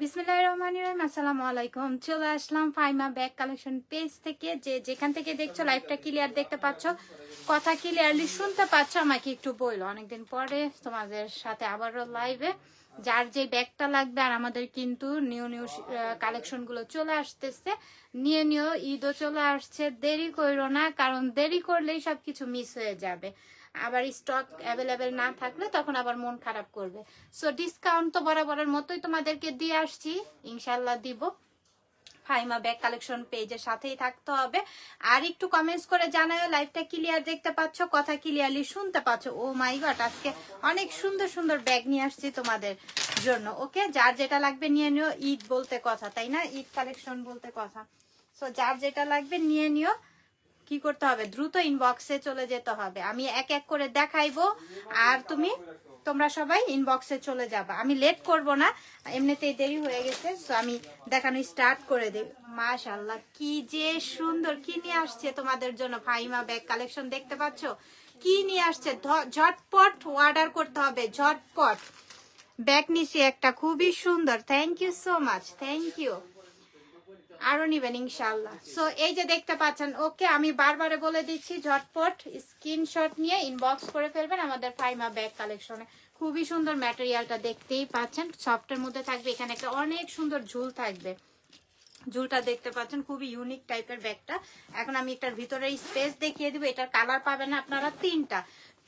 বিসমিল্লাহির রহমানির রহিম। আসসালামু আলাইকুম। চলে আসলাম ফাইমা ব্যাগ কালেকশন পেজ থেকে। যেখান থেকে দেখছো লাইভটা ক্লিয়ার দেখতে পাচ্ছ, কথা ক্লিয়ারলি শুনতে পাচ্ছ, আমাকে একটু বললো। অনেকদিন পরে তোমাদের সাথে আবারও লাইভে। যার যে ব্যাগটা লাগবে, আর আমাদের কিন্তু নিউ কালেকশন গুলো চলে আসতেছে, নিয়ে নিও। ঈদও চলে আসছে, দেরি করো না, কারণ দেরি করলেই সবকিছু মিস হয়ে যাবে। আবার স্টক অ্যাভেলেবেল না থাকলে তখন আবার মন খারাপ করবে। সো ডিসকাউন্ট তো বরাবরের মতোই তোমাদেরকে দিয়ে আসছি, ইনশাল্লাহ দিব। ফাইমা ব্যাগ কালেকশন পেজের সাথেই থাকতে হবে। আর একটু কমেন্টস করে জানাও লাইভটা ক্লিয়ার দেখতে পাচ্ছ, কথা ক্লিয়ারলি শুনতে পাচ্ছ। ও মাই গড, আজকে অনেক সুন্দর সুন্দর ব্যাগ নিয়ে আসছি তোমাদের জন্য। ওকে, যার যেটা লাগবে নিয়ে নিও। ঈদ বলতে কথা, তাই না? ঈদ কালেকশন বলতে কথা। সো যার যেটা লাগবে নিয়ে নিও। কি করতে হবে? দ্রুত ইনবক্সে চলে যেতে হবে। আমি এক এক করে দেখাইবো, আর তোমরা সবাই ইনবক্সে চলে যাবা। আমি লেট করব না, এমনিতেই দেরি হয়ে গেছে। সো আমি দেখানো স্টার্ট করে দেব। মাশাআল্লাহ, কি যে সুন্দর! কি নিয়ে আসছে তোমাদের জন্য ফাইমা ব্যাগ কালেকশন, দেখতে পাচ্ছ কি নিয়ে আসছে। ঝটপট অর্ডার করতে হবে, ঝটপট। ব্যাগ নিছি একটা, খুবই সুন্দর। Thank you so much, thank you. আরো নিবেন ইনশাআল্লাহ। সো এই যে দেখতে পাচ্ছেন, ওকে, আমি বারবারে বলে দিচ্ছি, ঝটপট স্ক্রিনশট নিয়ে ইনবক্স করে ফেলবেন আমাদের ফাইমা ব্যাগ কালেকশনে। খুবই সুন্দর ম্যাটেরিয়ালটা, দেখতেই পাচ্ছেন। সফটের মধ্যে থাকবে, এখানে একটা অনেক সুন্দর ঝুল থাকবে। ঝুলটা দেখতে পাচ্ছেন, খুবই ইউনিক টাইপের ব্যাগটা। এখন আমি এটার ভিতরে স্পেস দেখিয়ে দিব। এটার কালার পাবেন আপনারা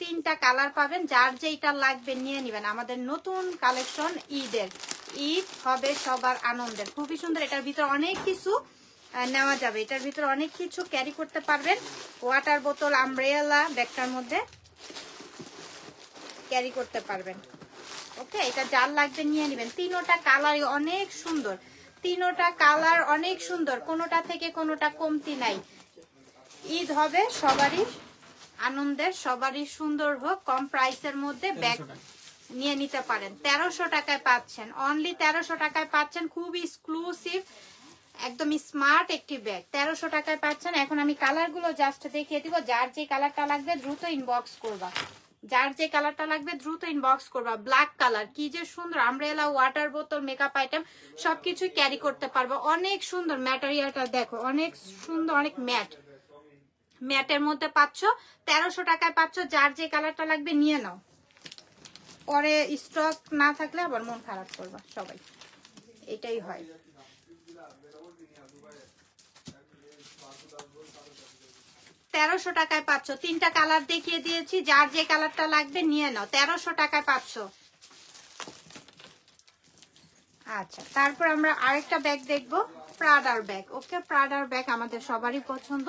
তিনটা কালার পাবেন। যার যেটা লাগবে নিয়ে নেবেন। আমাদের নতুন কালেকশন, ঈদ হবে সবার আনন্দের। খুবই সুন্দর। এটার ভিতরে অনেক কিছু নেওয়া যাবে, এটার ভিতরে অনেক কিছু ক্যারি করতে পারবেন। ওয়াটার বোতল, আমব্রেলা ব্যাগটার মধ্যে ক্যারি করতে পারবেন। ওকে, এটা যার লাগবে নিয়ে নেবেন। তিনোটা কালার অনেক সুন্দর, তিনোটা কালার অনেক সুন্দর, কোনোটা থেকে কোনোটা কমতি নাই। ঈদ হবে সবারই আনন্দের, সবারই সুন্দর হোক। কম প্রাইসের মধ্যে ব্যাগ নিয়ে নিতে পারেন। 1300 টাকায় পাচ্ছেন, অনলি 1300 টাকায় পাচ্ছেন। খুব এক্সক্লুসিভ, একদম স্মার্ট একটি ব্যাগ 1300 টাকায় পাচ্ছেন। এখন আমি কালারগুলো জাস্ট দেখিয়ে দিব। যার যে কালারটা লাগবে দ্রুত ইনবক্স করবা, যার যে কালারটা লাগবে দ্রুত ইনবক্স করবা। ব্ল্যাক কালার, কি যে সুন্দর! আমব্রেলা, ওয়াটার বোতল, মেকআপ আইটেম সবকিছু ক্যারি করতে পারবো। অনেক সুন্দর ম্যাটেরিয়ালটা দেখো, অনেক সুন্দর, অনেক ম্যাটের মধ্যে পাচ্ছ। 1300 টাকায় পাচ্ছ। যার যে কালারটা লাগবে নিয়ে নাও, পরে স্টক না থাকলে আবার মন খারাপ করবা সবাই, এটাই হয়। তেরোশো টাকায় পাচ্ছ। তিনটা কালার দেখিয়ে দিয়েছি, যার যে কালারটা লাগবে নিয়ে নাও। 1300 টাকায় পাচ্ছ। আচ্ছা, তারপর আমরা আরেকটা ব্যাগ দেখবো, প্রাডার ব্যাগ। ওকে, প্রাডার ব্যাগ আমাদের সবারই পছন্দ।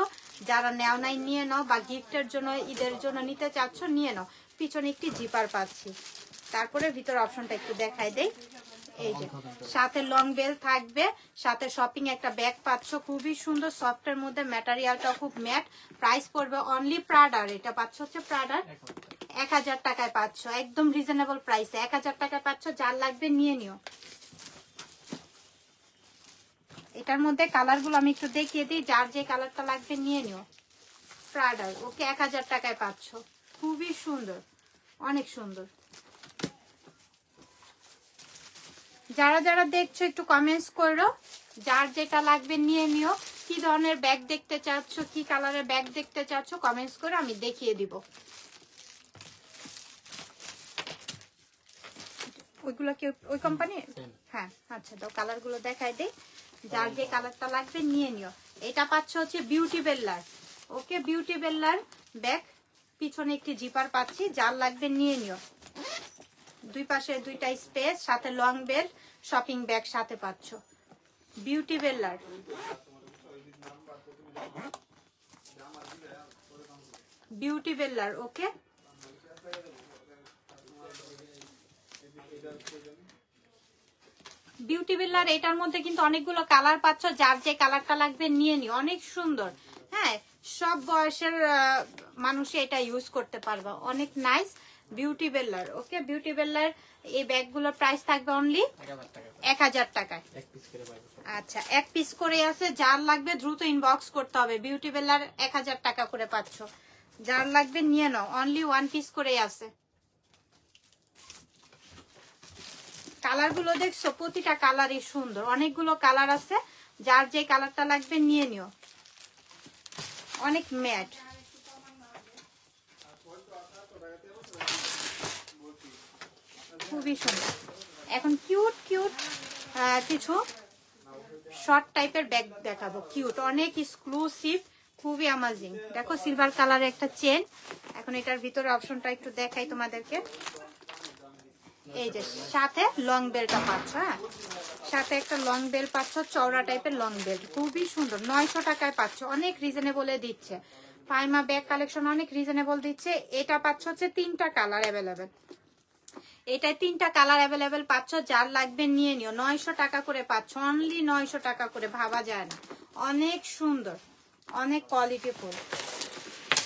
যারা নেও নাই নিয়ে নাও, বা গিফটের জন্য, ঈদের জন্য নিতে চাচ্ছ নিয়ে নাও। পিছনে একটি জিপার পাচ্ছি। তারপরে ভিতর অপশনটা একটু দেখাই দেই। এই যে সাথে লং বেল থাকবে, সাথে শপিং একটা ব্যাগ পাচ্ছ। খুবই সুন্দর, সফটের মধ্যে, ম্যাটেরিয়ালটা খুব ম্যাট। প্রাইস পড়বে অনলি প্রাডার, এটা পাচ্ছ হচ্ছে প্রাডার 1000 টাকায় পাচ্ছ। একদম রিজনেবল প্রাইসে 1000 টাকায় পাচ্ছ। যার লাগবে নিয়ে নিও। এটার মধ্যে কালারগুলো আমি একটু দেখিয়ে দিই। যার যে কালারটা লাগবে নিয়ে নিও। প্রাডার, ওকে, 1000 টাকায় পাচ্ছ। খুবই সুন্দর, অনেক সুন্দর। যারা যারা দেখছো একটু কমেন্টস করো, যার যেটা লাগবে নিয়ে নিও। কি ধরনের ব্যাগ দেখতে চাচ্ছ, কি কালারের ব্যাগ দেখতে চাচ্ছ কমেন্টস করে আমি দেখিয়ে দিব। ওইগুলো কি ওই কোম্পানি? হ্যাঁ, আচ্ছা, তো কালারগুলো দেখাই দেই। যার যে কালারটা লাগবে নিয়ে নিও। এটা পাচ্ছ হচ্ছে বিউটি বেল্লার। ওকে, বিউটি বেল্লার ব্যাগ, পিছনে একটি জিপার পাচ্ছি। যার লাগবে নিয়ে নিও। দুই পাশে দুইটা স্পেস, সাথে লং বেল, শপিং ব্যাগ সাথে পাচ্ছ। বিউটি বেল্লার, বিউটি বেল্লার। ওকে, বিউটি বেল্লার। এটার মধ্যে কিন্তু অনেকগুলো কালার পাচ্ছ। যার যে কালারটা লাগবে নিয়ে নিও। অনেক সুন্দর, হ্যাঁ, সব বয়সের মানুষ এটা ইউজ করতে পারবে। অনেক নাইস বিউটি বেল্লার। ওকে, বিউটি বেল্লার এই ব্যাগগুলোর প্রাইস থাকবে অনলি 1000 টাকায়। আচ্ছা, এক পিস করে আছে। যার লাগবে দ্রুত ইনবক্স করতে হবে। বিউটি বেল্লার 1000 টাকা করে পাচ্ছ। যার লাগবে নিয়ে নাও। অনলি ওয়ান পিস করে আছে। কালার গুলো দেখছো, প্রতিটা কালারই সুন্দর, অনেকগুলো কালার আছে, যার যে কালারটা লাগবে নিয়ে নিও। অনেক ম্যাট, খুবই সুন্দর। এখন কিউট কিউট কিছু শর্ট টাইপের ব্যাগ দেখাবো, কিউট, অনেক এক্সক্লুসিভ, খুবই অ্যামাজিং। দেখো সিলভার কালারের একটা চেন। এখন এটার ভিতরে অপশনটা একটু দেখাই তোমাদেরকে। এই যে সাথে লং বেলটা পাচ্ছ, হ্যাঁ সাথে একটা লং বেল পাচ্ছ, চওড়া টাইপের লং বেল, খুবই সুন্দর। 900 টাকায় পাচ্ছ, অনেক রিজনেবলে দিচ্ছে। ফাইমা ব্যাগ কালেকশন অনেক রিজনেবল দিচ্ছে। এটা পাচ্ছ হচ্ছে 3টা কালার অ্যাভেলেবেল, এটাই 3টা কালার অ্যাভেলেবেল পাচ্ছ, যার লাগবে নিয়ে নিও। 900 টাকা করে পাচ্ছ, অনলি 900 টাকা করে, ভাবা যায় না। অনেক সুন্দর, অনেক কোয়ালিটি ফুল।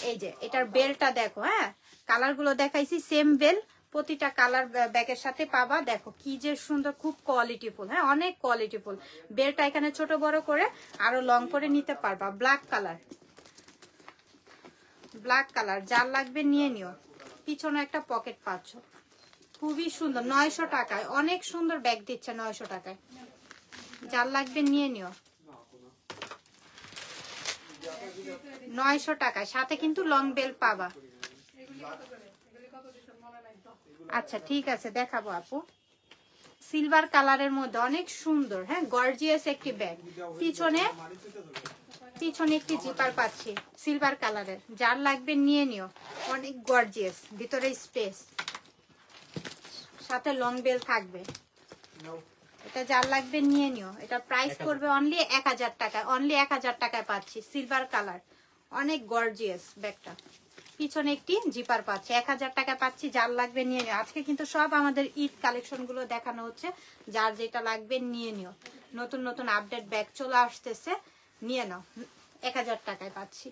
এই যে এটার বেলটা দেখো, হ্যাঁ কালার গুলো দেখাইছি সেম বেল, প্রতিটা কালার ব্যাগের সাথে পাবা। দেখো কি যে সুন্দর, খুব কোয়ালিটি ফুল, হ্যাঁ অনেক কোয়ালিটি ফুল। বেলটা এখানে ছোট বড় করে আরো লং করে নিতে পারবা। ব্ল্যাক কালার, ব্ল্যাক কালার, যার লাগবে নিয়ে নিও। পিছনে একটা পকেট পাচ্ছ, খুবই সুন্দর। 900 টাকায় অনেক সুন্দর ব্যাগ দিচ্ছে, 900 টাকায়, যার লাগবে নিয়ে নিও। 900 টাকায়, সাথে কিন্তু লং বেল পাবা। আচ্ছা ঠিক আছে, দেখাবো আপু। সিলভার কালারের মধ্যে অনেক সুন্দর, হ্যাঁ গর্জিয়াস একটি ব্যাগ। পিছনে একটি জিপার পাচ্ছি সিলভার কালারের, যার লাগবে নিয়ে নিও। অনেক গর্জিয়াস, ভিতরে স্পেস, সাথে লং বেল থাকবে। এটা যার লাগবে নিয়ে নিও। এটা প্রাইস করবে অনলি 1000 টাকা, অনলি 1000 টাকায় পাচ্ছি। সিলভার কালার, অনেক গর্জিয়াস ব্যাগটা। পিছনে একটি জিপার পাচ্ছি, 1000 টাকা পাচ্ছি, যার লাগবে নিয়ে নিও। আজকে কিন্তু সব আমাদের ঈদ কালেকশন গুলো দেখানো হচ্ছে, যার যেটা লাগবে নিয়ে নিও। নতুন নতুন আপডেট ব্যাগ চলে আসতেছে, নিয়ে নাও। 1000 টাকায় পাচ্ছি।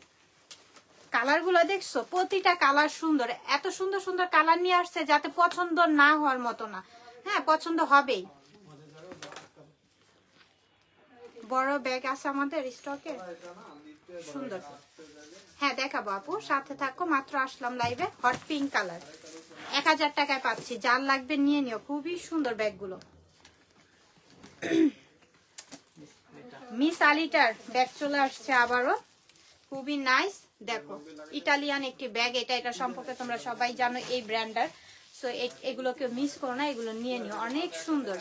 কালার গুলো দেখছো, প্রতিটা কালার সুন্দর, এত সুন্দর সুন্দর কালার নিয়ে আসছে যাতে পছন্দ না হওয়ার মতো না, হ্যাঁ পছন্দ হবেই। বড় ব্যাগ আছে আমাদের স্টকে, সুন্দর, হ্যাঁ দেখাবো আপু, সাথে থাকো। মাত্র আসলাম লাইভে। হট পিঙ্ক কালার, 1000 টাকায় পাচ্ছি, যার লাগবে নিয়ে নিও। খুবই সুন্দর ব্যাগগুলো। মিস আলিটার ব্যাগ চলে আসছে আবারও, খুবই নাইস। দেখো ইটালিয়ান একটি ব্যাগ, এটা সম্পর্কে তোমরা সবাই জানো, এই ব্র্যান্ডার। সো এগুলোকে মিস করো না, এগুলো নিয়ে নিও, অনেক সুন্দর।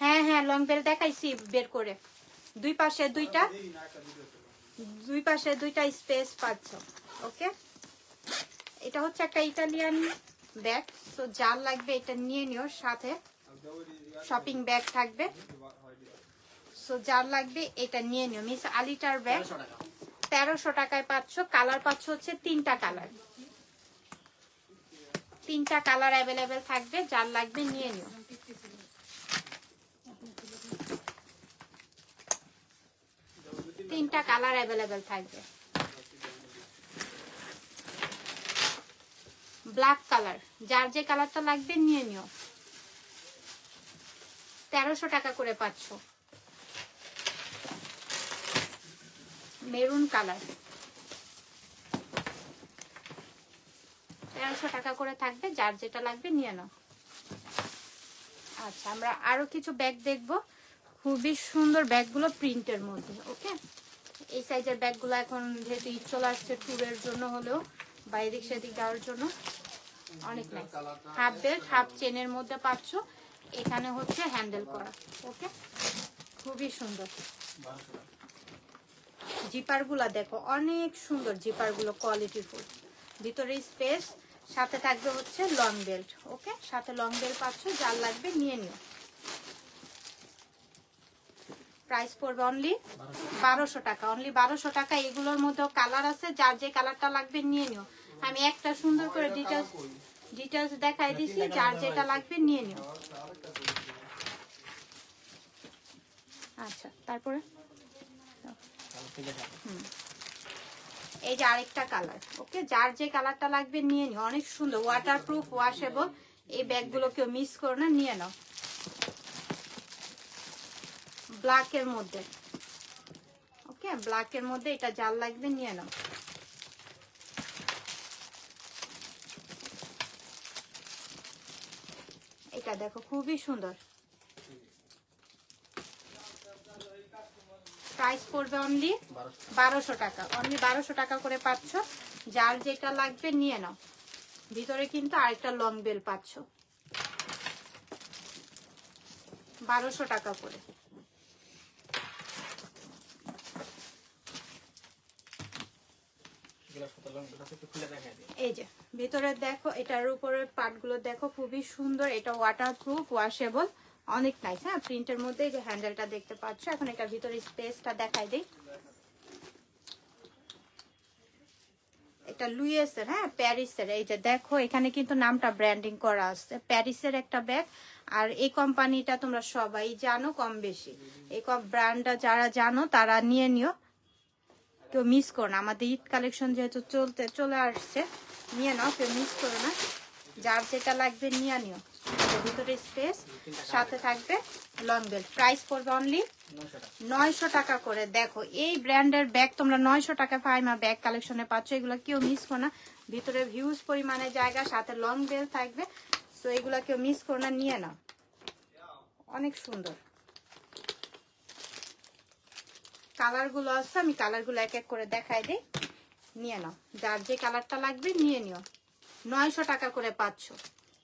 হ্যাঁ হ্যাঁ লং বেল দেখাইছি বের করে। দুই পাশে দুইটা স্পেস পাচ্ছ। ওকে, এটা হচ্ছে একটা ইটালিয়ান ব্যাগ। তো যার লাগবে এটা নিয়ে নিও, সাথে শপিং ব্যাগ থাকবে। সো যার লাগবে এটা নিয়ে নিও। মিস আলিটার ব্যাগ 1300 টাকায় পাচ্ছ। কালার পাচ্ছ হচ্ছে 3টা কালার, 3টা কালার অ্যাভেলেবেল থাকবে, যার লাগবে নিয়ে নিও। তিনটা কালার অ্যাভেলেবেল থাকবে। ব্ল্যাক কালার, যার যে কালারটা লাগবে নিয়ে নিও। 1300 টাকা করে পাচ্ছ। মেরুন কালার, 1300 টাকা করে থাকবে, যার যেটা লাগবে নিয়ে নাও। আচ্ছা আমরা আরো কিছু ব্যাগ দেখবো, খুবই সুন্দর ব্যাগগুলো প্রিন্টের মধ্যে। ওকে, এই সাইজের ব্যাগগুলো এখন যেহেতু ঈদ চলে আসছে, ট্যুরের জন্য হলেও বা এদিক সেদিক যাওয়ার জন্য অনেক নাইস। হাফ বেল্ট, হাফ চেনের মধ্যে পাচ্ছ, এখানে হচ্ছে হ্যান্ডেল করা। ওকে, খুবই সুন্দর। জিপার গুলা দেখো, অনেক সুন্দর জিপার গুলো, কোয়ালিটি ফুল, ভিতরে স্পেস, সাথে থাকবে হচ্ছে লং বেল্ট। ওকে, সাথে লং বেল্ট পাচ্ছ, যার লাগবে নিয়ে নিও। প্রাইস পড়বে অনলি 1200 টাকা, অনলি 1200 টাকা। এগুলোর মধ্যেও কালার আছে, যার যে কালারটা লাগবে নিয়ে নিও। আমি একটা সুন্দর করে ডিটেলস দেখাই দিছি, যার যেটা লাগবে নিয়ে নিও। আচ্ছা তারপরে এই যে আরেকটা কালার। ওকে, যার যে কালারটা লাগবে নিয়ে নিও, অনেক সুন্দর, ওয়াটারপ্রুফ, ওয়াশেবল। এই ব্যাগগুলো কেউ মিস করো না, নিয়ে নাও। ব্ল্যাকের মধ্যে, ওকে ব্ল্যাকের মধ্যে, এটা যার লাগবে নিয়ে নাও। এইটা দেখো খুবই সুন্দর, প্রাইস পড়বে অনলি 1200 টাকা, অনলি 1200 টাকা করে পাচ্ছ। যার যেটা লাগবে নিয়ে নাও। ভিতরে কিন্তু আরেকটা লং বেল পাচ্ছ 1200 টাকা করে। এই যে ভিতরে দেখো, এটার উপরের পার্টগুলো দেখো খুবই সুন্দর। এটা ওয়াটারপ্রুফ, ওয়াশেবল, অনেক নাইস। হ্যাঁ, প্রিন্টের মধ্যে যে হ্যান্ডেলটা দেখতে পাচ্ছ। এখন এটার ভিতরে স্পেসটা দেখাই দেই। এটা লুইসের, হ্যাঁ প্যারিসের। এই যে দেখো এখানে কিন্তু নামটা ব্র্যান্ডিং করা আছে, প্যারিসের একটা ব্যাগ। আর এই কোম্পানিটা তোমরা সবাই জানো কম বেশি, এই ব্র্যান্ডটা যারা জানো তারা নিয়ে নিও, কেউ মিস করো না। আমাদের ঈদ কালেকশন যেহেতু চলে আসছে, নিয়ে নাও, কেউ মিস করো না। যার যেটা লাগবে নিয়ে নিও। ভিতরে স্পেস, সাথে থাকবে লং বেল্ট। প্রাইস পড়বে অনলি 900 টাকা করে। দেখো এই ব্র্যান্ডের ব্যাগ তোমরা 900 টাকা ফাইমা ব্যাগ কালেকশনে পাচ্ছ। এগুলো কেউ মিস করো না, ভিতরে হিউজ পরিমাণে জায়গা, সাথে লং বেল্ট থাকবে। সো এগুলো কেউ মিস করো না, নিয়ে নাও, অনেক সুন্দর। কালারগুলো আছে, আমি কালারগুলো এক এক করে দেখাই দিই, নিয়ে নাও। যার যে কালারটা লাগবে নিয়ে নিও। 900 টাকা করে পাচ্ছ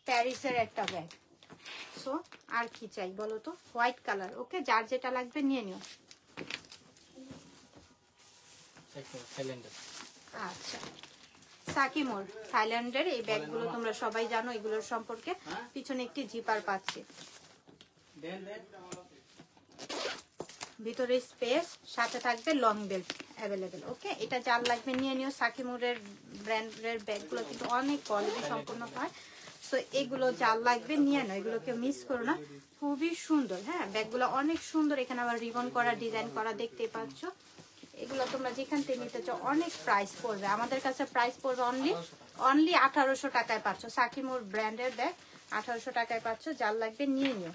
প্যারিসের একটা ব্যাগ। সো আর কি চাই বলো তো, হোয়াইট কালার। ওকে, যার যেটা লাগবে নিয়ে নিও। আচ্ছা, সাকিমোর থাইল্যান্ডের এই ব্যাগগুলো তোমরা সবাই জানো, এগুলোর সম্পর্কে। পিছনে একটি জিপার পাচ্ছি, ভিতরে স্পেস, সাথে থাকবে লং বেল্ট অ্যাভেলেবেল। ওকে, এটা যার লাগবে নিয়ে নিও। সাকিমোরের ব্র্যান্ডের ব্যাগগুলো কিন্তু অনেক কোয়ালিটি সম্পন্ন হয়। সো এগুলো যার লাগবে নিয়ে নাও, এগুলো কেউ মিস করো না, খুবই সুন্দর। হ্যাঁ, ব্যাগগুলো অনেক সুন্দর। এখানে আবার রিবন করা, ডিজাইন করা দেখতে পাচ্ছ। এগুলো তোমরা যেখান থেকে নিতে চাও অনেক প্রাইস পড়বে। আমাদের কাছে প্রাইস পড়বে অনলি 1800 টাকায় পাচ্ছ। সাকিমোর ব্র্যান্ডের ব্যাগ 1800 টাকায় পাচ্ছ। যার লাগবে নিয়ে নিও।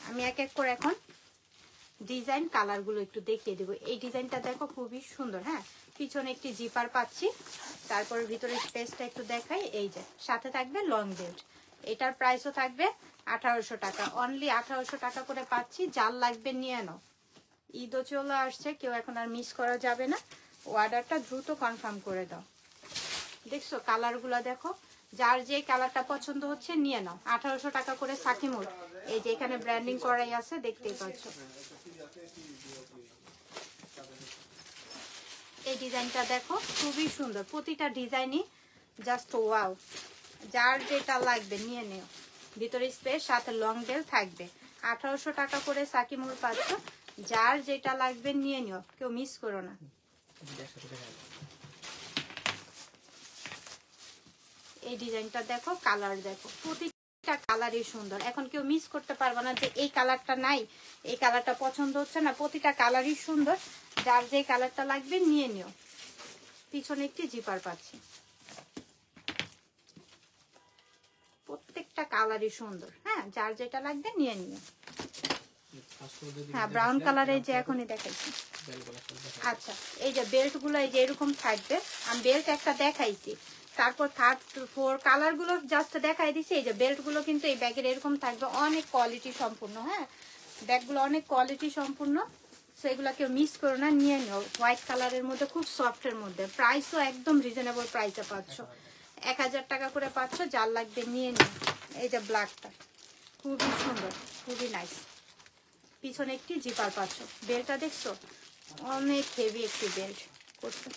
আমি এক এক করে এখন ডিজাইন কালারগুলো একটু দেখিয়ে দেবো। এই ডিজাইনটা দেখো খুবই সুন্দর। হ্যাঁ, পিছনে একটি জিপার পাচ্ছি, তারপরে ভিতরে স্পেসটা একটু দেখাই। এই যে সাথে থাকবে লং বেল্ট। এটার প্রাইসও থাকবে 1800 টাকা, অনলি 1800 টাকা করে পাচ্ছি। যার লাগবে নিয়ে নাও। ঈদও চলে আসছে, কেউ এখন আর মিস করা যাবে না। অর্ডারটা দ্রুত কনফার্ম করে দাও। দেখছো কালারগুলো দেখো, যার যে কালারটা পছন্দ হচ্ছে নিয়ে নাও। 1800 টাকা করে সাকিমোর। এই যে এখানে ব্র্যান্ডিং করাই আছে, দেখতেই পাচ্ছ। এই ডিজাইনটা দেখো খুবই সুন্দর, প্রতিটা ডিজাইনই জাস্ট ওয়াও। যার যেটা লাগবে নিয়ে নিও। ভিতরে স্পেস, সাথে লং বেল থাকবে। 1800 টাকা করে সাকিমোর পাচ্ছ। যার যেটা লাগবে নিয়ে নিও, কেউ মিস করো না। এই ডিজাইনটা দেখো, কালার দেখো, প্রতিটা কালারই সুন্দর। এখন কেউ মিস করতে পারবে না যে এই কালারটা নাই, এই কালারটা পছন্দ হচ্ছে না। প্রতিটা কালারই সুন্দর। যার যে কালারটা লাগবে নিয়ে নিও। পিছনে একটি জিপার পাচ্ছি, প্রত্যেকটা কালারই সুন্দর। হ্যাঁ, যার যেটা লাগবে নিয়ে নিও। হ্যাঁ, ব্রাউন কালারের যে এখনই দেখাইছি। আচ্ছা, এই যে বেল্ট গুলো এই যে এরকম থাকবে। আমি বেল্ট একটা দেখাইছি, তারপর 3, 4 কালার গুলো জাস্ট দেখাই দিছি। এই যে বেল্ট গুলো কিন্তু এই ব্যাগের এরকম থাকবে, অনেক কোয়ালিটি সম্পূর্ণ। হ্যাঁ, ব্যাগগুলো অনেক কোয়ালিটি সম্পূর্ণ। সো এগুলো কেউ মিস করো না, নিয়ে নিও। হোয়াইট কালারের মধ্যে, খুব সফটের মধ্যে। প্রাইসও একদম রিজনেবল প্রাইসে পাচ্ছ, 1000 টাকা করে পাচ্ছ। যার লাগবে নিয়ে নিও। এই যে ব্ল্যাকটা খুবই সুন্দর, খুবই নাইস। পিছনে একটি জিপার পাচ্ছ। বেল্টটা দেখছো, অনেক হেভি একটি বেল্ট করছে।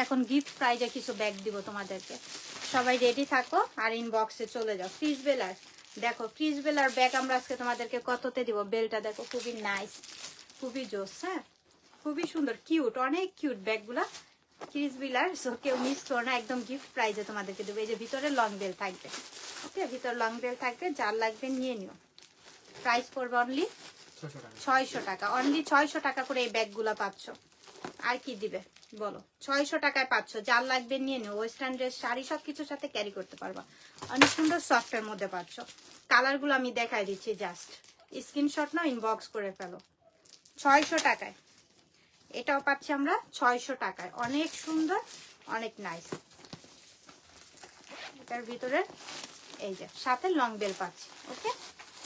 এখন গিফট প্রাইজে কিছু ব্যাগ দিব তোমাদেরকে, সবাই রেডি থাকো আর ইনবক্সে চলে যাও। ক্রিস বেলার দেখো, ক্রিস বেলার ব্যাগ আমরা আজকে তোমাদেরকে কততে দিব। বেলটা দেখো, খুবই নাইস, খুবই জোস। হ্যাঁ, খুবই সুন্দর, কিউট, অনেক কিউট ব্যাগগুলা। ক্রিস বেলার, সো কেউ মিস করো না, একদম গিফট প্রাইজে তোমাদেরকে দেবো। এই যে ভিতরে লং বেল থাকবে। ওকে, ভিতরে লং বেল থাকবে। যার লাগবে নিয়ে নিও। প্রাইস পড়বে অনলি 600 টাকা, অনলি 600 টাকা করে এই ব্যাগগুলা পাচ্ছ। আর কি দিবে বলো, 600 টাকায় পাচ্ছ। যার লাগবে নিয়ে নিও। ওয়েস্টার্ন ড্রেস, শাড়ি সবকিছুর সাথে ক্যারি করতে পারবা। অনেক সুন্দর সফটের মধ্যে পাচ্ছ। কালারগুলো আমি দেখাই দিচ্ছি, জাস্ট স্ক্রিনশট নাও, ইনবক্স করে ফেলো। 600 টাকায় এটাও পাচ্ছি আমরা, 600 টাকায়। অনেক সুন্দর, অনেক নাইস। এটার ভিতরে এই যে সাথে লং বেল পাচ্ছি। ওকে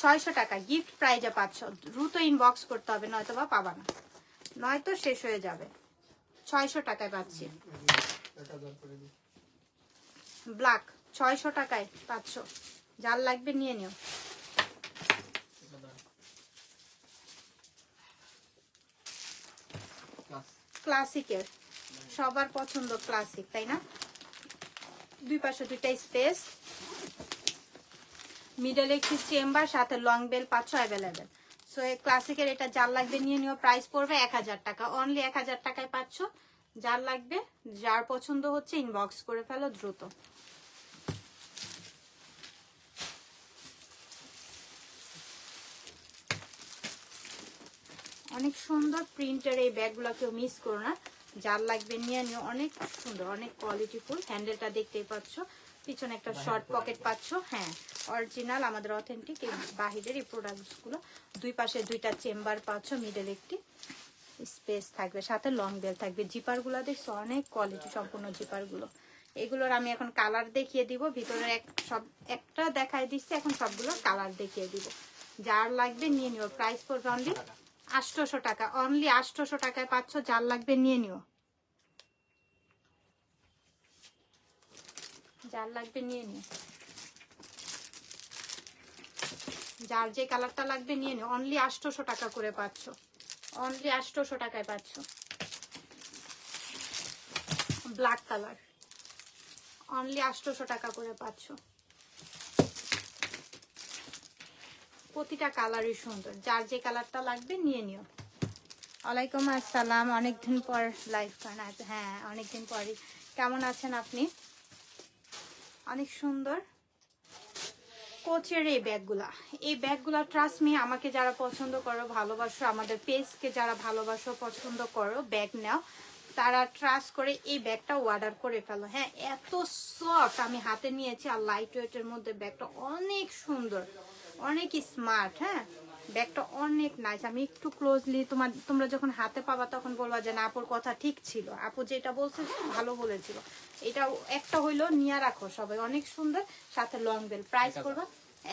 600 টাকা গিফট প্রাইজে পাচ্ছ। দ্রুত ইনবক্স করতে হবে, নয়তো বা পাবা না, নয়তো শেষ হয়ে যাবে। 600 টাকায় পাচ্ছি ব্ল্যাক, 600 টাকায় পাচ্ছ। যার লাগবে নিয়ে নিও। ক্লাসিকের সবার পছন্দ ক্লাসিক, তাই না? দুই পাশে দুইটা স্পেস, মিডলে একটি চেম্বার, সাথে লং বেল পাচ্ছ অ্যাভেলেবেল। সো এই ক্লাসিকের এটা যার লাগবে নিয়ে নিও। প্রাইস পড়বে 1000 টাকা, অনলি 1000 টাকায় পাচ্ছ। যার লাগবে, যার পছন্দ হচ্ছে ইনবক্স করে ফেলো দ্রুত। অনেক সুন্দর প্রিন্টের এই ব্যাগগুলো, কেউ মিস করো না। যার লাগবে নিয়ে নিও, অনেক সুন্দর, অনেক কোয়ালিটিফুল। হ্যান্ডেলটা দেখতেই পাচ্ছ, পিছনে একটা শর্ট পকেট পাচ্ছ। হ্যাঁ অরিজিনাল, আমাদের অথেন্টিক এই বাহিরের এই প্রোডাক্টসগুলো। দুই পাশে দুইটা চেম্বার পাচ্ছ, মিডল একটি স্পেস থাকবে, সাথে লং বেল থাকবে। জিপারগুলো দেখছো অনেক কোয়ালিটি সম্পূর্ণ জিপারগুলো। এগুলোর আমি এখন কালার দেখিয়ে দিব। ভিতরে সব একটা দেখাই দিচ্ছি, এখন সবগুলো কালার দেখিয়ে দিব। যার লাগবে নিয়ে নিও। প্রাইস পড়বে অনলি 800 টাকা, অনলি 800 টাকায় পাচ্ছ। যার লাগবে নিয়ে নিও, যার লাগবে নিয়ে নিও। যার যে কালারটা লাগবে নিয়ে নিও। অনলি 800 টাকা করে পাচ্ছ, অনলি 800 টাকায় পাচ্ছ। ব্ল্যাক কালার অনলি 800 টাকা করে পাচ্ছ। প্রতিটা কালারই সুন্দর, যার যে কালারটা লাগবে নিয়ে নিও। ওয়ালাইকুম আসসালাম, অনেকদিন পর লাইভ করেন। হ্যাঁ অনেকদিন পরই। কেমন আছেন আপনি? অনেক সুন্দর কোচের এই ব্যাগগুলা ট্রাস্ট মি, আমাকে যারা পছন্দ করো, ভালোবাসো, আমাদের পেজকে যারা ভালোবাসো, পছন্দ করো, ব্যাগ নাও, তারা ট্রাস্ট করে এই ব্যাগটা অর্ডার করে ফেলো। হ্যাঁ এত সফট, আমি হাতে নিয়েছি, আর লাইট ওয়েটের মধ্যে ব্যাগটা অনেক সুন্দর, অনেক স্মার্ট। হ্যাঁ ব্যাগটা অনেক নাইস। আমি একটু ক্লোজলি তোমরা যখন হাতে পাবা তখন বলবা যে না আপুর কথা ঠিক ছিল, আপু যেটা বলছে ভালো বলেছিল। এটা একটা হইলো নিয়ে রাখো সবাই, অনেক সুন্দর, সাথে লং বেল। প্রাইস করবা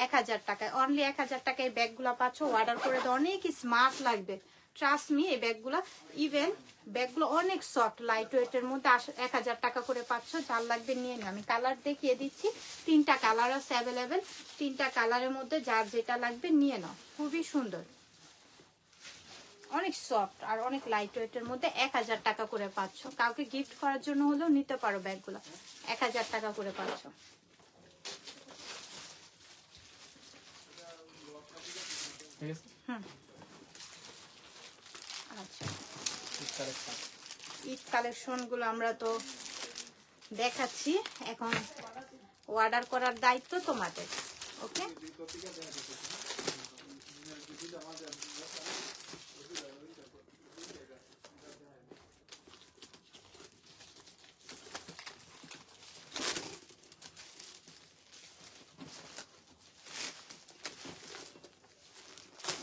1000 টাকায়, অনলি 1000 টাকায় এই ব্যাগগুলা পাচ্ছ। অর্ডার করে দাও, অনেক স্মার্ট লাগবে, ট্রাস্ট মি। এই ব্যাগগুলা ইভেন ব্যাগগুলো অনেক সফট, লাইট ওয়েটের মধ্যে 1000 টাকা করে পাচ্ছ। যার লাগবে নিয়ে নিও। আমি কালার দেখিয়ে দিচ্ছি, 3টা কালার আছে অ্যাভেলেবেল। 3টা কালারের মধ্যে যার যেটা লাগবে নিয়ে নাও। খুবই সুন্দর, অনেক সফট আর অনেক লাইট ওয়েটের মধ্যে 1000 টাকা করে পাচ্ছ। কাউকে গিফট করার জন্য হলেও নিতে পারো ব্যাগগুলো, 1000 টাকা করে পাচ্ছ। আচ্ছা ঈদ কালেকশন গুলো আমরা তো দেখাচ্ছি, এখন অর্ডার করার দায়িত্ব তোমাদের। ওকে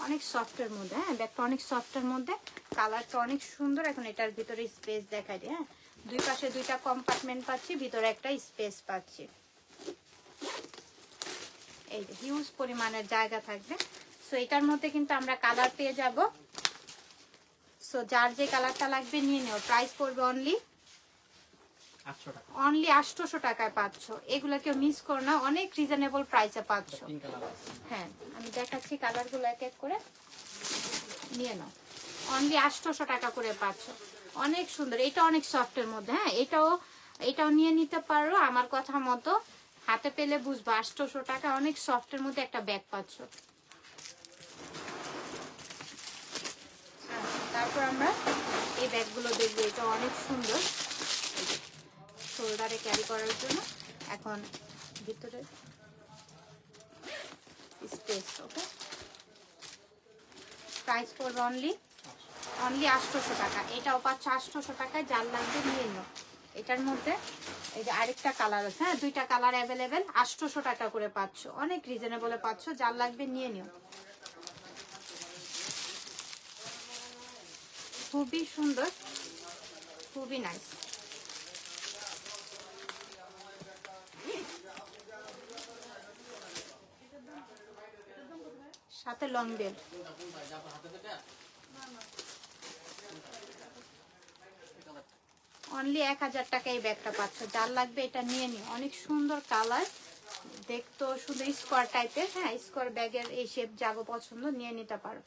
অনেক সফটের মধ্যে, হ্যাঁ ব্যাগটা অনেক সফটের মধ্যে, কালারটা অনেক সুন্দর। এখন এটার ভিতরে স্পেস দেখাই দিই। হ্যাঁ দুই পাশে দুইটা কম্পার্টমেন্ট পাচ্ছি, ভিতরে একটা স্পেস পাচ্ছি। এই যে হিউজ পরিমাণের জায়গা থাকবে। সো এটার মধ্যে কিন্তু আমরা কালার পেয়ে যাব। সো যার যে কালারটা লাগবে নিয়ে নিও। প্রাইস পড়বে অনলি 800 টাকায় পাচ্ছ। এগুলো কেউ মিস করো না, অনেক রিজনেবল প্রাইসে পাচ্ছ। হ্যাঁ আমি দেখাচ্ছি কালারগুলো এক এক করে, নিয়ে নাও। অনলি 800 টাকা করে পাচ্ছ, অনেক সুন্দর। এটা অনেক সফটের মধ্যে। হ্যাঁ এটাও নিয়ে নিতে পারো, আমার কথা মতো হাতে পেলে বুঝবো। 800 টাকা অনেক সফটের মধ্যে একটা ব্যাগ পাচ্ছ। তারপর আমরা এই ব্যাগগুলো দেখবো, এটা অনেক সুন্দর, শোল্ডারে ক্যারি করার জন্য। এখন ভিতরে স্পেস। ওকে প্রাইস পড়বে অনলি 800 টাকা। এটাও পাচ্ছ 800 টাকায়। যার লাগবে নিয়ে নিও। এটার মধ্যে এই যে আরেকটা কালার আছে। হ্যাঁ 2টা কালার অ্যাভেলেবেল, 800 টাকা করে পাচ্ছ, অনেক রিজনেবলে পাচ্ছ। যার লাগবে নিয়ে নিও। খুবই সুন্দর, খুবই নাইস। সাথে লং বেল্ট। অনলি 1000 টাকায় এই ব্যাগটা পাচ্ছ, যার লাগবে এটা নিয়ে নিও। অনেক সুন্দর কালার, দেখতো শুধু স্কোয়ার টাইপের। হ্যাঁ, স্কোয়ার ব্যাগের এই শেপ যাগো পছন্দ নিয়ে নিতে পারো।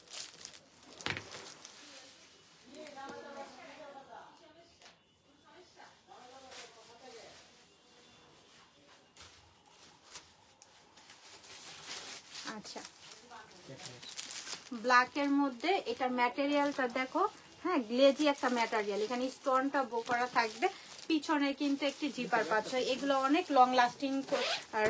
আচ্ছা, ব্ল্যাকের মধ্যে এটার ম্যাটেরিয়ালটা দেখো। হ্যাঁ, গ্লেজি একটা ম্যাটেরিয়াল, এখানে স্টোনটা বো করা থাকবে। পিছনে কিন্তু একটি জিপার পাচ্ছ। এগুলো অনেক লং লাস্টিং,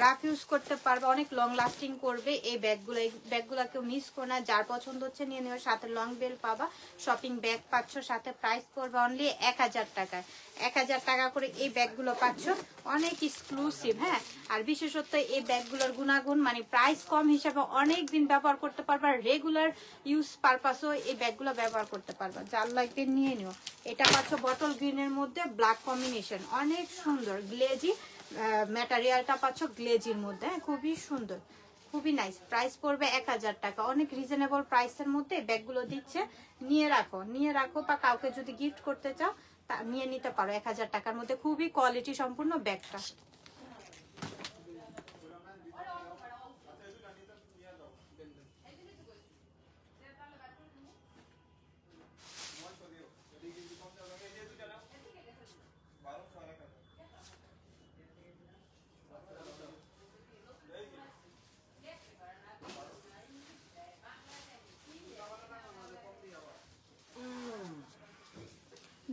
রাফ ইউজ করতে পারবে, অনেক লং লাস্টিং করবে এই ব্যাগগুলো। এই ব্যাগগুলো কেউ মিস করো না, যার পছন্দ হচ্ছে নিয়ে নিও। সাথে লং বেল পাবা, শপিং ব্যাগ পাচ্ছ, সাথে প্রাইস পড়বে অনলি 1000 টাকায়। 1000 টাকা করে এই ব্যাগগুলো পাচ্ছ, অনেক এক্সক্লুসিভ। হ্যাঁ, আর বিশেষত এই ব্যাগগুলোর গুণাগুণ মানে প্রাইস কম হিসাবে অনেক দিন ব্যবহার করতে পারবা, রেগুলার ইউজ পারপাসও এই ব্যাগগুলো ব্যবহার করতে পারবা। যার লাগবে নিয়ে নিও। এটা পাচ্ছ বটল গ্রিনের মধ্যে ব্ল্যাক কম্বিনেশন, অনেক সুন্দর গ্লেজি ম্যাটেরিয়ালটা পাচ্ছ গ্লেজির মধ্যে। খুবই সুন্দর, খুবই নাইস। প্রাইস পড়বে 1000 টাকা, অনেক রিজনেবল প্রাইসের মধ্যে ব্যাগগুলো দিচ্ছে। নিয়ে রাখো, নিয়ে রাখো, বা কাউকে যদি গিফট করতে চাও তা নিয়ে নিতে পারো 1000 টাকার মধ্যে। খুবই কোয়ালিটি সম্পূর্ণ ব্যাগটা।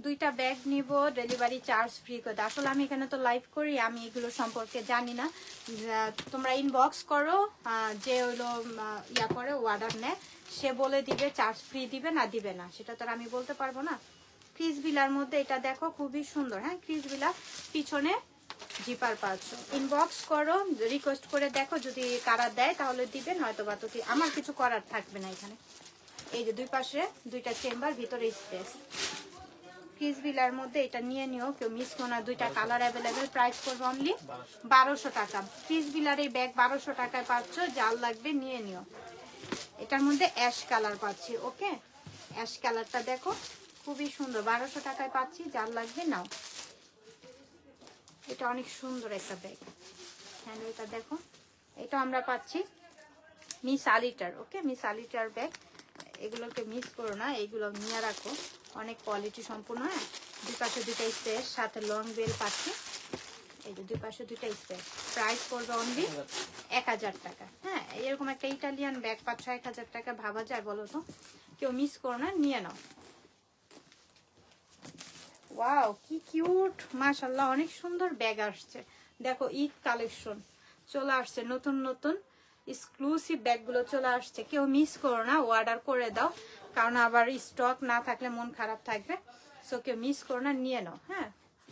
দুইটা ব্যাগ নিব, ডেলিভারি চার্জ ফ্রি করে। আসলে আমি এখানে তো লাইভ করি, আমি এগুলো সম্পর্কে জানি না। তোমরা ইনবক্স করো, যে হলো ইয়া করে অর্ডার নেয় সে বলে দিবে চার্জ ফ্রি দিবে না দিবে না, সেটা তো আমি বলতে পারবো না। ক্রিস বিলার মধ্যে এটা দেখো খুবই সুন্দর। হ্যাঁ, ক্রিস বিলা, পিছনে জিপার পাচ্ছ। ইনবক্স করো, রিকোয়েস্ট করে দেখো, যদি কারা দেয় তাহলে দিবে, নয়তো বা তো আমার কিছু করার থাকবে না এখানে। এই যে দুই পাশে দুইটা চেম্বার, ভিতরে স্পেস। ক্রিস বিলার মধ্যে এটা নিয়ে নিও, কেউ মিস করো না। দুইটা কালার অ্যাভেলেবেল, প্রাইস করবে অনলি 1200 টাকা। ক্রিস বিলার এই ব্যাগ 1200 টাকায় পাচ্ছ, যার লাগবে নিয়ে নিও। এটার মধ্যে অ্যাশ কালার পাচ্ছি। ওকে, অ্যাশ কালারটা দেখো খুবই সুন্দর, 1200 টাকায় পাচ্ছি, যার লাগবে নাও। এটা অনেক সুন্দর একটা ব্যাগ। হ্যাঁ, এটা দেখো, এটা আমরা পাচ্ছি মিস আলিটার। ওকে, মিস আলিটার ব্যাগ, এগুলোকে মিস করো না, এগুলো নিয়ে রাখো, অনেক কোয়ালিটি সম্পূর্ণ। হ্যাঁ, দুই পাশে দুইটা স্পেস, সাথে লং বেল পাচ্ছি। এই যে দুই পাশে দুইটা স্পেস, প্রাইস পড়বে অনলি 1000 টাকা। হ্যাঁ, এরকম একটা ইটালিয়ান ব্যাগ পাচ্ছ 1000 টাকা, ভাবা যায় বলো তো? কেউ মিস করো না, নিয়ে নাও। ওয়াও, কি কিউট, মাশাআল্লাহ, অনেক সুন্দর ব্যাগ আসছে। দেখো, ঈদ কালেকশন চলে আসছে, নতুন নতুন এক্সক্লুসিভ ব্যাগগুলো চলে আসছে। কেউ মিস করো না, অর্ডার করে দাও, কারণ আবার স্টক না থাকলে মন খারাপ থাকবে। সো কেউ মিস করো না, নিয়ে নাও। হ্যাঁ,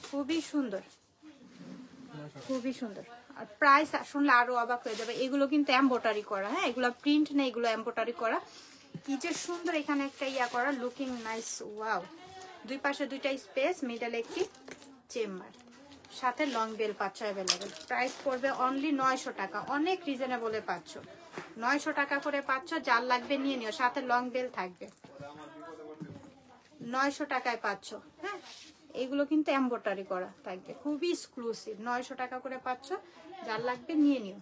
খুবই সুন্দর, খুবই সুন্দর। আর প্রাইস শুনলে আরো অবাক হয়ে যাবে। এগুলো কিন্তু এমব্রয়ডারি করা। হ্যাঁ, এগুলো প্রিন্ট নেই, এগুলো এমব্রয়ডারি করা। কি যে সুন্দর, এখানে একটা ইয়া করা, লুকিং নাইস। ওয়াও, দুই পাশে দুইটা স্পেস, মিডলে একটি চেম্বার, সাথে লং বেল পাচ্ছ অ্যাভেলেবেল। প্রাইস পড়বে অনলি 900 টাকা, অনেক রিজনেবলে পাচ্ছ। 900 টাকা করে পাচ্ছ, যার লাগবে নিয়ে নিও, সাথে লং বেল থাকবে। 900 টাকায় পাচ্ছ। হ্যাঁ, এগুলো কিন্তু এমব্রয়ডারি করা থাকবে, খুবই এক্সক্লুসিভ। 900 টাকা করে পাচ্ছ, যার লাগবে নিয়ে নিও।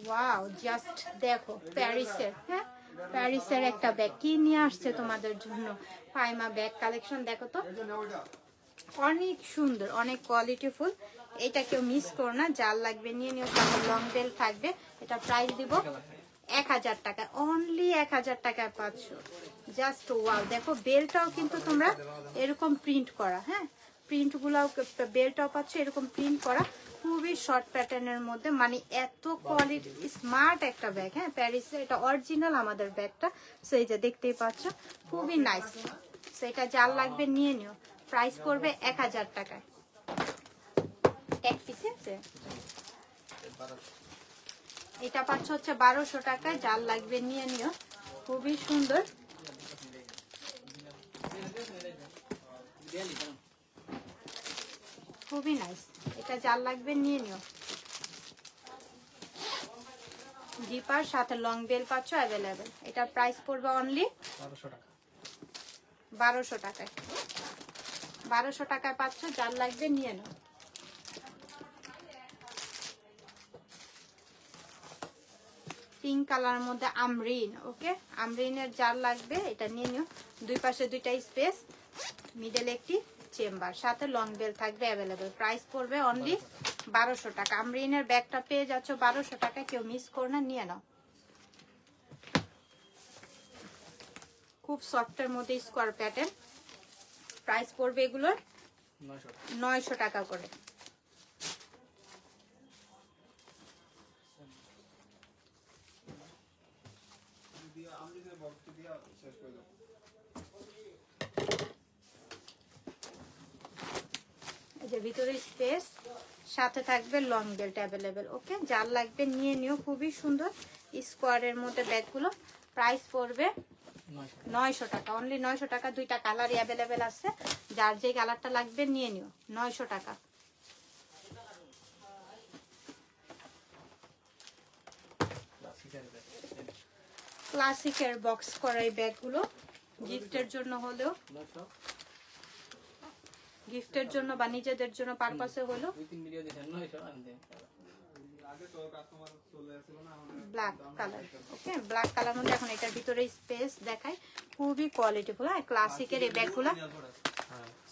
ওয়াও, জাস্ট দেখো প্যারিসের। হ্যাঁ, প্যারিসের একটা ব্যাগ কি নিয়ে আসছে তোমাদের জন্য, ফাইমা ব্যাগ কালেকশন। দেখো তো, অনেক সুন্দর, অনেক কোয়ালিটিফুল। এটা কেউ মিস করো না, যার লাগবে নিয়ে নিও, সাথে লং বেল থাকবে। এটা প্রাইস দিব 1000 টাকা, অনলি 1000 টাকায় পাচ্ছ। জাস্ট ওয়াও, দেখো বেলটাও কিন্তু তোমরা এরকম প্রিন্ট করা। হ্যাঁ, প্রিন্ট গুলাও, বেলটাও পাচ্ছ এরকম প্রিন্ট করা, খুবই শর্ট প্যাটার্নের মধ্যে, মানে এত কোয়ালিটি স্মার্ট একটা ব্যাগ। হ্যাঁ, প্যারিসের, এটা অরিজিনাল আমাদের ব্যাগটা। সো এই যে দেখতেই পাচ্ছ, খুবই নাইস। সো এটা যার লাগবে নিয়ে নিও। প্রাইস পড়বে 1000 টাকায়। এক পিস আছে, এটা পাচ্ছ হচ্ছে 1200 টাকায়। যার লাগবে নিয়ে নিও, খুবই সুন্দর। খুবই নাইস, এটা যার লাগবে নিয়ে নিও। জিপার সাথে লং বেল পাচ্ছ অ্যাভেলেবেল। এটার প্রাইস পড়বে অনলি 1200 টাকায়। 1200 টাকায় পাচ্ছ, যার লাগবে নিয়ে নাও। পিঙ্ক কালার মধ্যে আমরিন, ওকে আমরিনের যার লাগবে এটা নিয়ে নিও। দুই পাশে দুইটা স্পেস, মিডল একটি চেম্বার, সাথে লং বেল থাকবে অ্যাভেলেবেল। প্রাইস পড়বে অনলি 1200 টাকা। আমরিনের ব্যাগটা পেয়ে যাচ্ছ 1200 টাকা, কেউ মিস করো না, নিয়ে নাও। খুব সফটের মধ্যে স্কোয়ার প্যাটার্ন। প্রাইস পড়বে এগুলোর 900 টাকা করে। ভিতরে স্পেস, সাথে থাকবে লং বেল্ট অ্যাভেলেবেল। ওকে, যার লাগবে নিয়ে নিও। খুবই সুন্দর স্কোয়ারের মধ্যে ব্যাগগুলো। প্রাইস পড়বে 900 টাকা, অনলি 900 টাকা। দুইটা কালারই অ্যাভেলেবেল আছে, যার যে কালারটা লাগবে নিয়ে নিও। 900 টাকা। ক্লাসিকের বক্স করা এই ব্যাগগুলো গিফটের জন্য হলেও, গিফটের জন্য বা নিজেদের জন্য পারপাসে হলো। Black colour, okay black colour মধ্যে এখন এটার ভিতরে স্পেস দেখায়, খুবই কোয়ালিটিফুল। হ্যাঁ, ক্লাসিকের এই ব্যাগগুলো।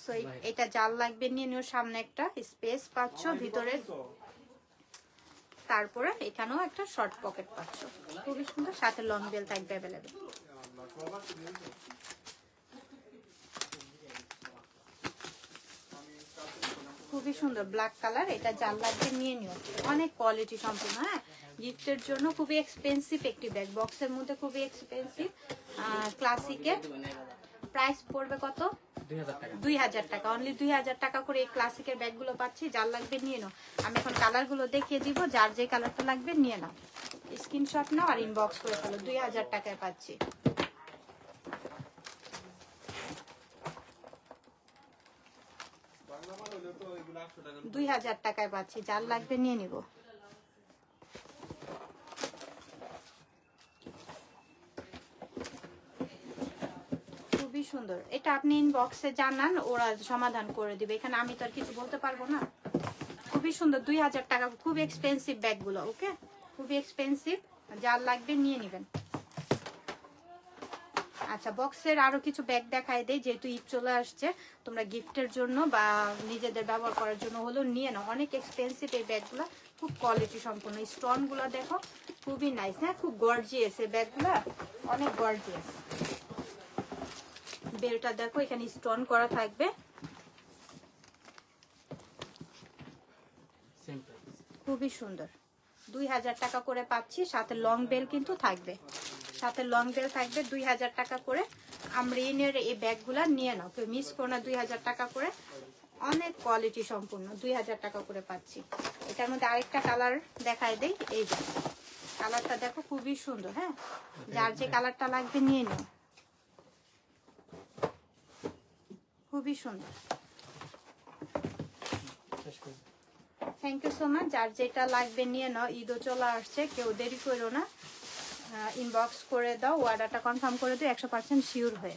সো এটা জাল লাগবে নিয়ে নিও। সামনে একটা স্পেস পাচ্ছ ভিতরে, তারপরে এখানেও একটা শর্ট পকেট পাচ্ছ, খুবই সুন্দর। সাথে লং বেল থাকবে অ্যাভেলেবেল। খুবই সুন্দর ব্ল্যাক কালার, এটা জাল লাগবে নিয়ে নিও। অনেক কোয়ালিটি সম্পূর্ণ। হ্যাঁ, গিফটের জন্য খুবই এক্সপেন্সিভ একটি ব্যাগ, বক্সের মধ্যে খুবই এক্সপেন্সিভ। ক্লাসিকের প্রাইস পড়বে কত? 2000 টাকা। অনলি 2000 টাকা করে এই ক্লাসিকের ব্যাগগুলো পাচ্ছি। যার লাগবে নিয়ে নাও। আমি এখন কালারগুলো দেখিয়ে দিব, যার যে কালারটা লাগবে নিয়ে নাও। স্ক্রিনশট নাও আর ইনবক্স করে ফেলো। 2000 টাকায় পাচ্ছি। $2000 টাকায় পাচ্ছি, যার লাগবে নিয়ে নিব। খুবই সুন্দর। এটা আপনি ইনবক্সে জানান, ওরা সমাধান করে দিবে। এখানে আমি তো আর কিছু বলতে পারবো না। খুবই সুন্দর, 2000 টাকা। খুব এক্সপেন্সিভ ব্যাগগুলো, ওকে খুবই এক্সপেন্সিভ। যার লাগবে নিয়ে নেবেন। আচ্ছা, বক্সের আরো কিছু ব্যাগ দেখাই দেয়, যেহেতু ঈদ চলে আসছে। তোমরা গিফটের জন্য বা নিজেদের ব্যবহার করার জন্য হলো নিয়ে নাও। অনেক এক্সপেন্সিভ এই ব্যাগগুলো, খুব কোয়ালিটি সম্পন্ন। স্টোন গুলো দেখো, খুবই নাইস। হ্যাঁ, খুব গর্জিয়াস এই ব্যাগগুলো, অনেক গর্জিয়াস। বেলটা দেখো, এখানে স্টোন করা থাকবে। খুবই সুন্দর। 2000 টাকা করে পাচ্ছি, সাথে লং বেল কিন্তু থাকবে। সাথে লং বেল থাকবে 2000 টাকা করে। আমরিনের এই ব্যাগগুলা নিয়ে নাও, কেউ মিস করো না। 2000 টাকা করে, অনেক কোয়ালিটি সম্পূর্ণ। 2000 টাকা করে পাচ্ছি। এটার মধ্যে আরেকটা কালার দেখাই দেই। এই যে কালারটা দেখো, খুবই সুন্দর। হ্যাঁ, যার যে কালারটা লাগবে নিয়ে নাও। খুবই সুন্দর। Thank you so much. যার যেটা লাগবে নিয়ে নাও। ঈদও চলে আসছে, কেউ দেরি করো না। ইনবক্স করে দাও, অর্ডারটা কনফার্ম করে দিও 100% শিওর হয়ে।